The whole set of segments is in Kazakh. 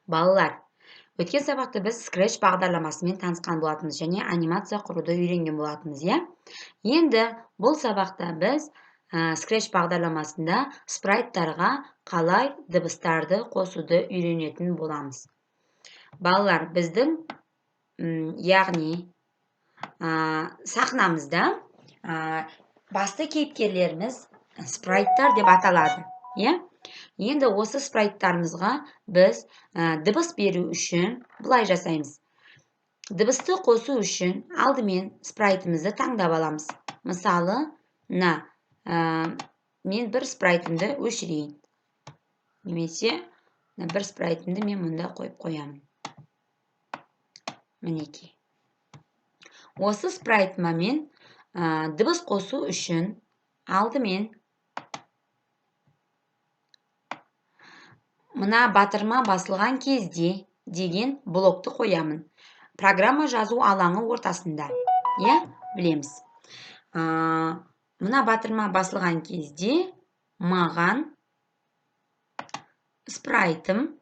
Балалар, өткен сабақта біз Scratch бағдарламасымен танысқан болатынбыз және анимация құруды үйренген болатынбыз, иә? Енді бұл сабақта біз Scratch бағдарламасында спрайттарға қалай дыбыстарды қосуды үйренетін боламыз. Балалар, біздің яғни сахнамызда басты кейіпкерлеріміз спрайттар деп аталады, иә? Енді осы спрайттарымызға біз дыбыс беру үшін бұлай жасаймыз. Дыбысты қосу үшін алдымен спрайтымызды таңдап аламыз. Мысалы, мен бір спрайтымды өшірейін. Немесе бір спрайтымды мен мұнда қойып қоямын. Мінекей. Осы спрайтыма мен дыбыс қосу үшін алдымен мына батырма басылған кезде деген блокты қоямын. Программа жазу алаңы ортасында. Иә, білеміз. Мына батырма басылған кезде маған спрайтым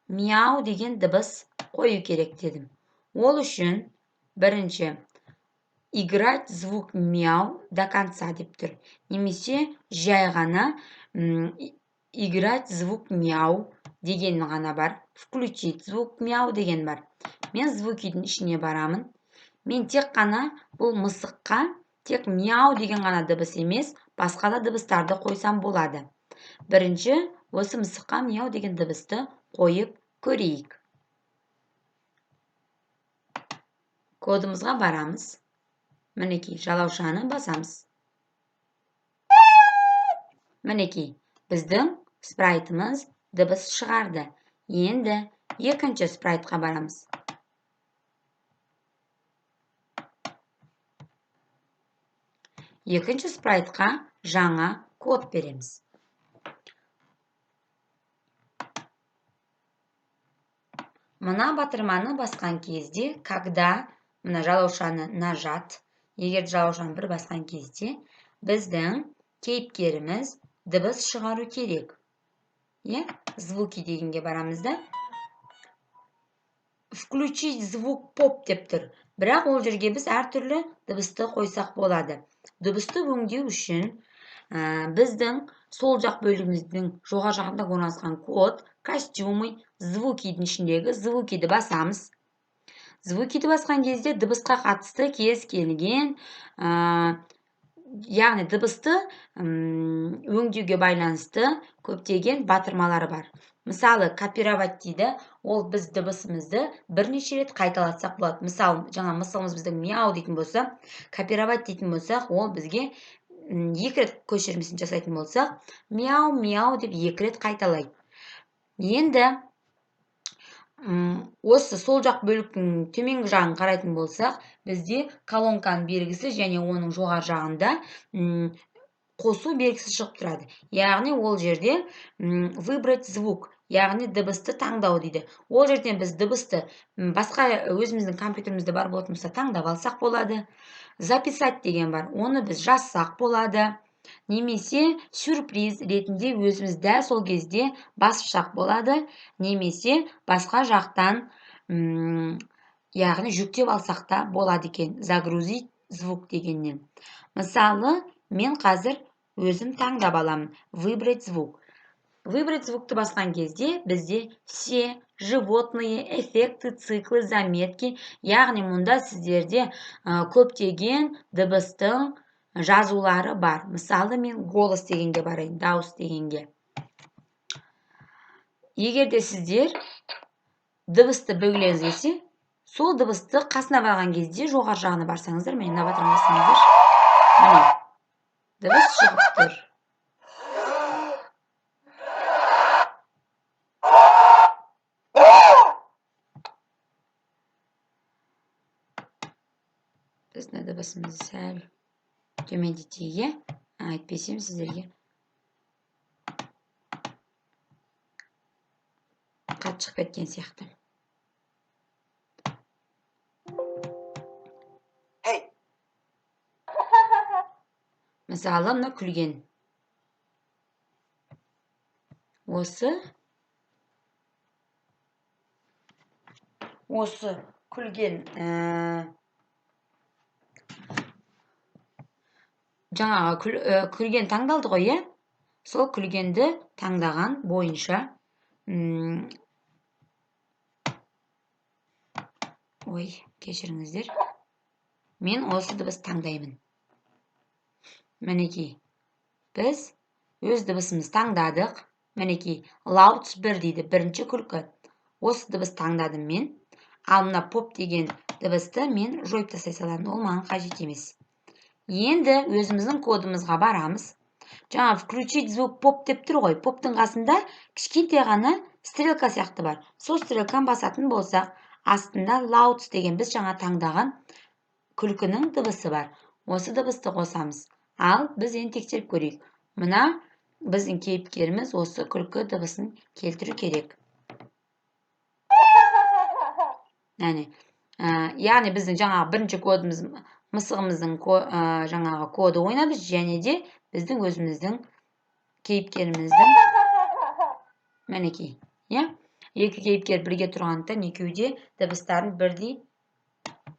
мяу деген дыбыс қою керек дедім. Ол үшін бірінші играть звук мяу до конца деп тұр. Немесе жай ғана играть звук мяу деген ғана бар. Включить звук мяу деген бар. Мен звукидің ішіне барамын. Мен тек қана бұл мысыққа тек мяу деген ғана дыбыс емес, басқа да дыбыстарды қойсам болады. Бірінші осы мысыққа мяу деген дыбысты қойып көрейік. Кодымызға барамыз. Мінекей, жалаушаны басамыз. Мінекей, біздің спрайтымыз дыбыс шығарды. Енді екінші спрайтқа барамыз. Екінші спрайтқа жаңа код береміз. Мына батырманы басқан кезде, когда мына жалаушаны нажат, егер жалаушаны бір басқан кезде, біздің кейіпкеріміз дыбыс шығару керек. Звуки дегенге барамыз да. Включить звук поп деп тұр. Бірақ ол жерге біз әртүрлі дыбысты қойсақ болады. Дыбысты өңдеу үшін біздің сол жақ бөлігіміздің жоғары жағында орналасқан код, костюмы, звукидің ішіндегі звукиді басамыз. Звукиді басқан кезде дыбысқа қатысты кез келген, яғни дыбысты өңдеуге байланысты көптеген батырмалары бар. Мысалы, копировать дейді, ол біз дыбысымызды бірнеше рет қайталатсақ болады. Мысалы, жаңа мысығымыз біздің мяу дейтін болса, копировать дейтін болсақ, ол бізге екі рет көшірмесін жасайтын болсақ, мяу, мяу деп екі рет қайталайды. Енді осы сол жақ бөліктің төменгі жағын қарайтын болсақ, бізде колонканың белгісі және оның жоғары жағында қосу белгісі шығып тұрады. Яғни ол жерде выбрать звук, яғни дыбысты таңдау дейді. Ол жерден біз дыбысты басқа өзіміздің компьютерімізде бар болатын болса таңдап алсақ болады. Записать деген бар, оны біз жазсақ болады. Немесе сюрприз ретінде өзіміз дәл сол кезде басып болады. Немесе басқа жақтан яғни жүктеп алсақ та болады екен. Загрузить звук дегеннен. Мысалы, мен қазір өзім таңдап аламын. Выбрать звук. Выбрать звукты басқан кезде бізде все животные, эффекты, циклы, заметки, яғни мұнда сіздерде көптеген дыбыстың жазулары бар. Мысалы, мен голос дегенге барайын, дауыс дегенге. Егер де сіздер дыбысты бөлгілеріңіз келсе, сол дыбысты қасына барған кезде жоғары жағына барсаңыздар, мені мына батырмаға басыңыздар. Міне, дыбыс шығып тұр. Біз мына дыбысымызды сәл төмендетейік, айтпесем сіздерге қатты шығып кеткен сияқты. Мысалы, мына күлген. осы күлген жаңағы күлген таңдалды ғой, иә? Сол күлгенді таңдаған бойынша кешіріңіздер. Мен осы дыбыс таңдаймын. Мінекей, біз өз дыбысымыз таңдадық. Мінекей, louds 1 дейді, бірінші күлкі. Осы дыбыс таңдадым мен. Ал мына pop деген дыбысты мен жойып тастай саламын, ол маған қажет емес. Енді өзіміздің кодымызға барамыз. Жаңа включить звук pop деп тұр ғой. Popтың қасында кішкентай ғана стрелка сияқты бар. Сол стрелканы басатын болсақ, астында louds деген біз жаңа таңдаған күлкінің дыбысы бар. Осы дыбысты қосамыз. Ал біз енді тексеріп көрейік. Мына біздің кейіпкеріміз осы күлкі дыбысын келтіру керек. Яғни біздің жаңағы бірінші кодымыз, мысығымыздың жаңағы коды ойнады, және де біздің өзіміздің кейіпкеріміздің мінекей. Екі кейіпкер бірге тұрғандықтан екеуде дыбыстарын бірдей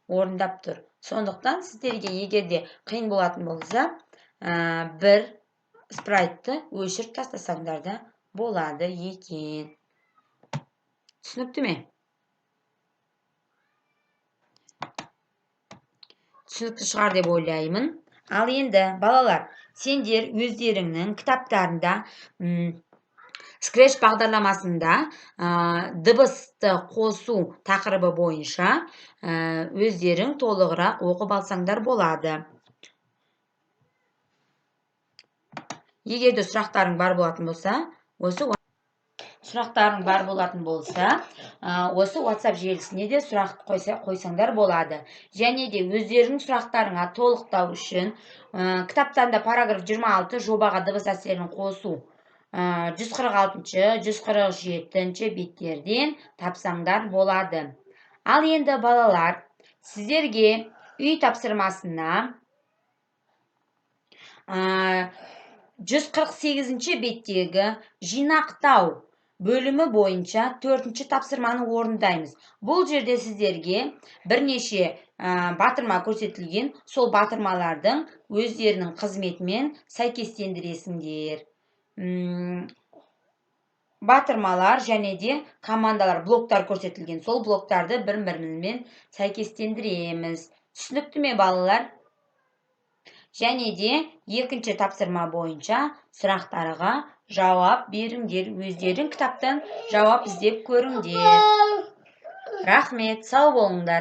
орындап тұр. Сондықтан сіздерге егерде қиын болатын болса, бір спрайтты өшіріп тастасаңдар да болады екен. Түсінікті ме? Түсінікті шығар деп ойлаймын. Ал енді, балалар, сендер өздеріңнің кітаптарында Scratch бағдарламасында дыбысты қосу тақырыбы бойынша өздерің толығырақ оқып алсаңдар болады. Егерде сұрақтарың бар болатын болса, осы WhatsApp желісіне де сұрақ қойсаңдар болады. Және де өздерінің сұрақтарыңа толықтау үшін кітаптарында параграф 26 жобаға дыбыс әсерін қосу 146, 147 беттерден тапсаңдар болады. Ал енді балалар, сіздерге үй тапсырмасына 148 беттегі жинақтау бөлімі бойынша 4-ші тапсырманы орындаймыз. Бұл жерде сіздерге бірнеше батырма көрсетілген, сол батырмалардың өздерінің қызметімен сәйкестендіресіңдер. Батырмалар және де командалар, блоктар көрсетілген, сол блоктарды бір-бірімен сәйкестендіреміз. Түсінікті ме, балалар? Және де екінші тапсырма бойынша сұрақтарға жауап беріңдер. Өздерің кітаптан жауап іздеп көріңдер. Рахмет, сау болыңдар.